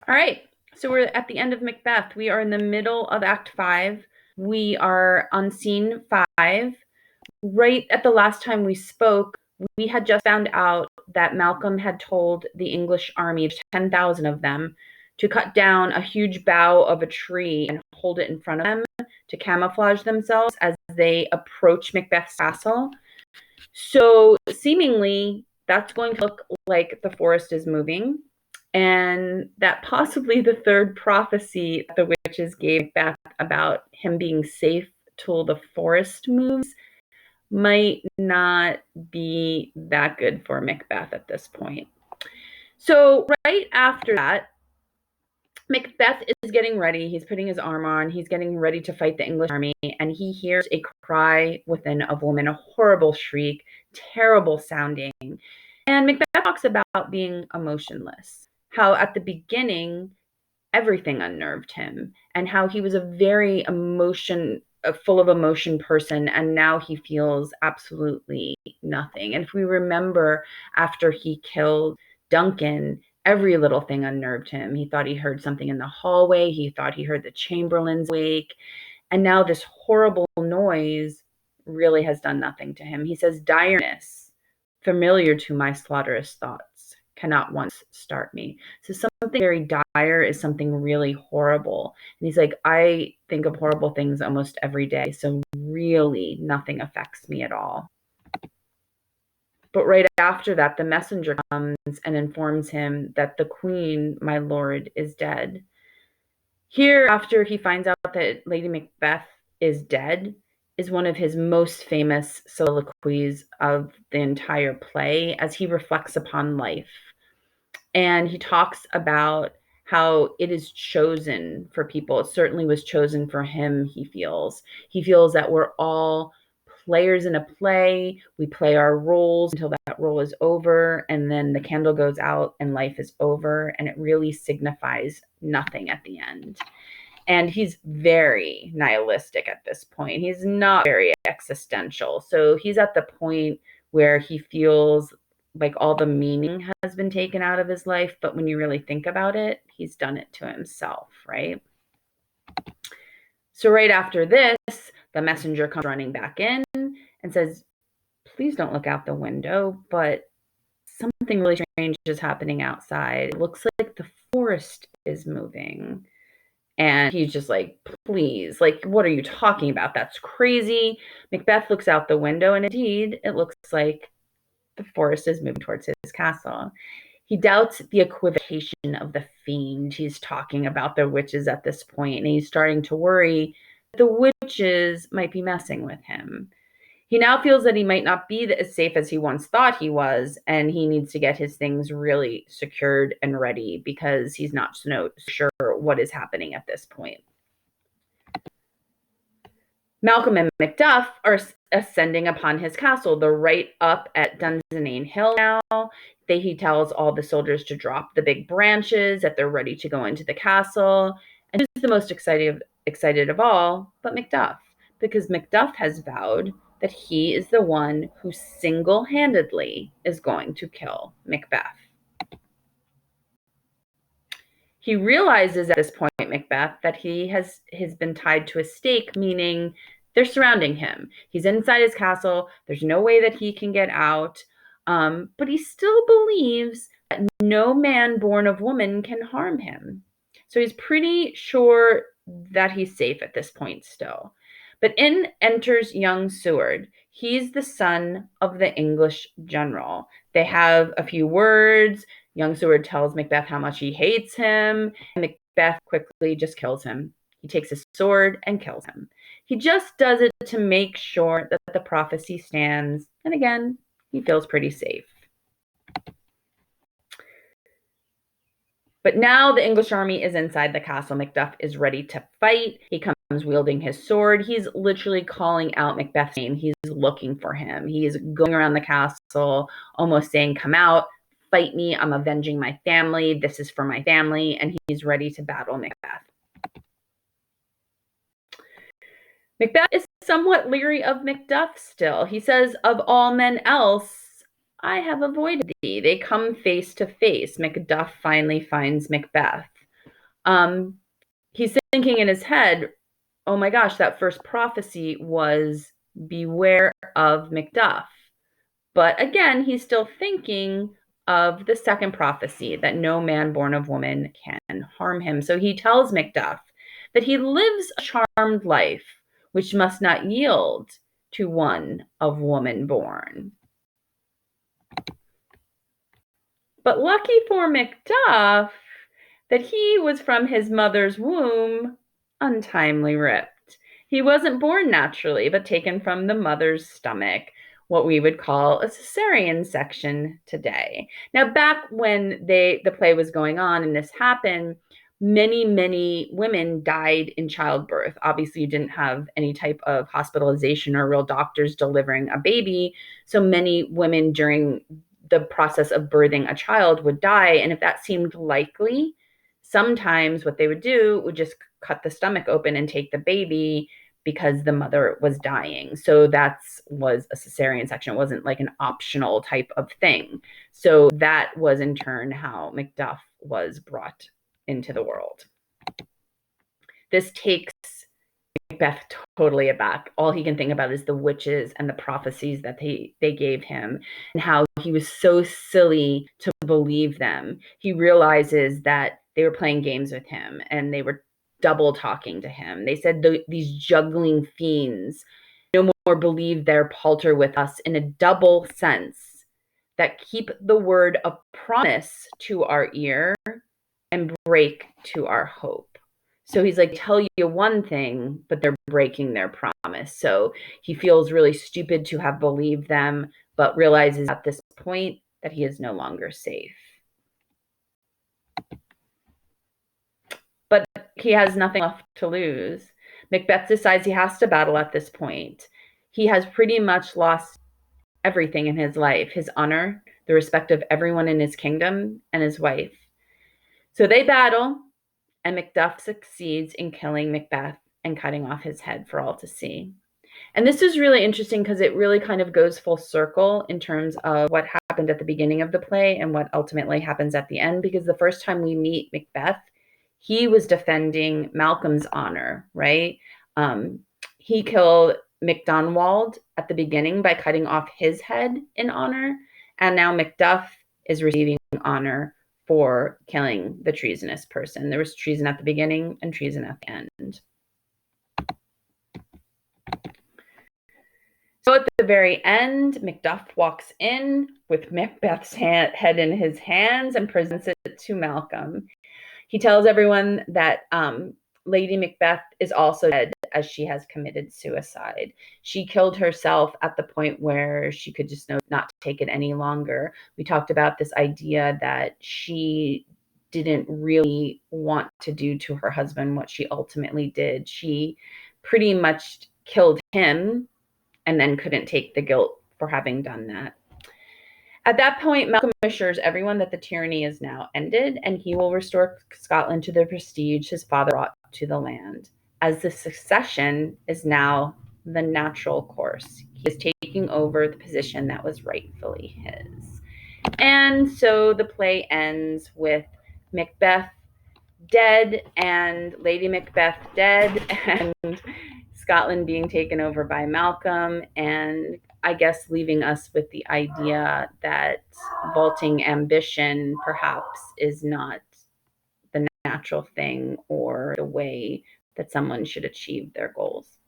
All right. So we're at the end of Macbeth. We are in the middle of Act 5. We are on scene 5. Right at the last time we spoke, we had just found out that Malcolm had told the English army, 10,000 of them, to cut down a huge bough of a tree and hold it in front of them to camouflage themselves as they approach Macbeth's castle. So seemingly, that's going to look like the forest is moving, and that possibly the third prophecy the witches gave Macbeth about him being safe till the forest moves might not be that good for Macbeth at this point. So, right after that, Macbeth is getting ready. He's putting his armor on. He's getting ready to fight the English army. And he hears a cry within of a woman, a horrible shriek, terrible sounding. And Macbeth talks about being emotionless, how at the beginning, everything unnerved him, and how he was a very full of emotion person, and now he feels absolutely nothing. And if we remember, after he killed Duncan, every little thing unnerved him. He thought he heard something in the hallway, he thought he heard the chamberlains wake, and now this horrible noise really has done nothing to him. He says, direness, familiar to my slaughterous thoughts, cannot once start me. So something very dire is something really horrible. And he's like, I think of horrible things almost every day. So really nothing affects me at all. But right after that, the messenger comes and informs him that the queen, my lord, is dead. Here, after he finds out that Lady Macbeth is dead, is one of his most famous soliloquies of the entire play as he reflects upon life. And he talks about how it is chosen for people. It certainly was chosen for him, he feels. He feels that we're all players in a play. We play our roles until that role is over, and then the candle goes out and life is over, and it really signifies nothing at the end. And he's very nihilistic at this point. He's not very existential. So he's at the point where he feels like all the meaning has been taken out of his life. But when you really think about it, he's done it to himself, right? So right after this, the messenger comes running back in and says, please don't look out the window, but something really strange is happening outside. It looks like the forest is moving. And he's just like, please, like, what are you talking about? That's crazy. Macbeth looks out the window, and indeed, it looks like the forest is moving towards his castle. He doubts the equivocation of the fiend. He's talking about the witches at this point, and he's starting to worry that the witches might be messing with him. He now feels that he might not be as safe as he once thought he was, and he needs to get his things really secured and ready because he's not sure what is happening at this point. Malcolm and Macduff are ascending upon his castle. They're right up at Dunsinane Hill now. He tells all the soldiers to drop the big branches, that they're ready to go into the castle. And who's the most excited of all but Macduff? Because Macduff has vowed that he is the one who single-handedly is going to kill Macbeth. He realizes at this point, Macbeth, that he has been tied to a stake, meaning they're surrounding him. He's inside his castle. There's no way that he can get out. But he still believes that no man born of woman can harm him. So he's pretty sure that he's safe at this point still. But in enters young Seward. He's the son of the English general. They have a few words. Young Seward tells Macbeth how much he hates him, and Macbeth quickly just kills him. He takes his sword and kills him. He just does it to make sure that the prophecy stands, and again, he feels pretty safe. But now the English army is inside the castle. Macduff is ready to fight. He comes wielding his sword. He's literally calling out Macbeth's name. He's looking for him. He is going around the castle, almost saying, come out, fight me. I'm avenging my family. This is for my family. And he's ready to battle Macbeth. Macbeth is somewhat leery of Macduff still. He says, of all men else, I have avoided thee. They come face to face. Macduff finally finds Macbeth. He's thinking in his head, oh my gosh, that first prophecy was beware of Macduff. But again, he's still thinking of the second prophecy that no man born of woman can harm him. So he tells Macduff that he lives a charmed life, which must not yield to one of woman born. But lucky for Macduff that he was from his mother's womb untimely ripped. He wasn't born naturally, but taken from the mother's stomach, what we would call a cesarean section today. Now, back when the play was going on and this happened, many women died in childbirth. Obviously, you didn't have any type of hospitalization or real doctors delivering a baby. So many women during the process of birthing a child would die. And if that seemed likely, sometimes what they would do would just cut the stomach open and take the baby because the mother was dying. So that was a cesarean section. It wasn't like an optional type of thing. So that was in turn how Macduff was brought into the world. This takes Macbeth totally aback. All he can think about is the witches and the prophecies that they gave him and how he was so silly to believe them. He realizes that they were playing games with him and they were double talking to him. They said these juggling fiends no more believe their palter with us in a double sense that keep the word of promise to our ear and break to our hope. So he's like, tell you one thing, but they're breaking their promise. So he feels really stupid to have believed them, but realizes at this point that he is no longer safe. But he has nothing left to lose. Macbeth decides he has to battle at this point. He has pretty much lost everything in his life, his honor, the respect of everyone in his kingdom, and his wife. So they battle, and Macduff succeeds in killing Macbeth and cutting off his head for all to see. And this is really interesting because it really kind of goes full circle in terms of what happened at the beginning of the play and what ultimately happens at the end, because the first time we meet Macbeth, he was defending Malcolm's honor, right? He killed MacDonald at the beginning by cutting off his head in honor, and now Macduff is receiving honor for killing the treasonous person. There was treason at the beginning and treason at the end. So at the very end, Macduff walks in with Macbeth's head in his hands and presents it to Malcolm. He tells everyone that Lady Macbeth is also dead, as she has committed suicide. She killed herself at the point where she could just not take it any longer. We talked about this idea that she didn't really want to do to her husband what she ultimately did. She pretty much killed him and then couldn't take the guilt for having done that. At that point, Malcolm assures everyone that the tyranny is now ended and he will restore Scotland to the prestige his father brought to the land, as the succession is now the natural course. He is taking over the position that was rightfully his. And so the play ends with Macbeth dead and Lady Macbeth dead and Scotland being taken over by Malcolm, and I guess leaving us with the idea that vaulting ambition perhaps is not the natural thing or the way that someone should achieve their goals.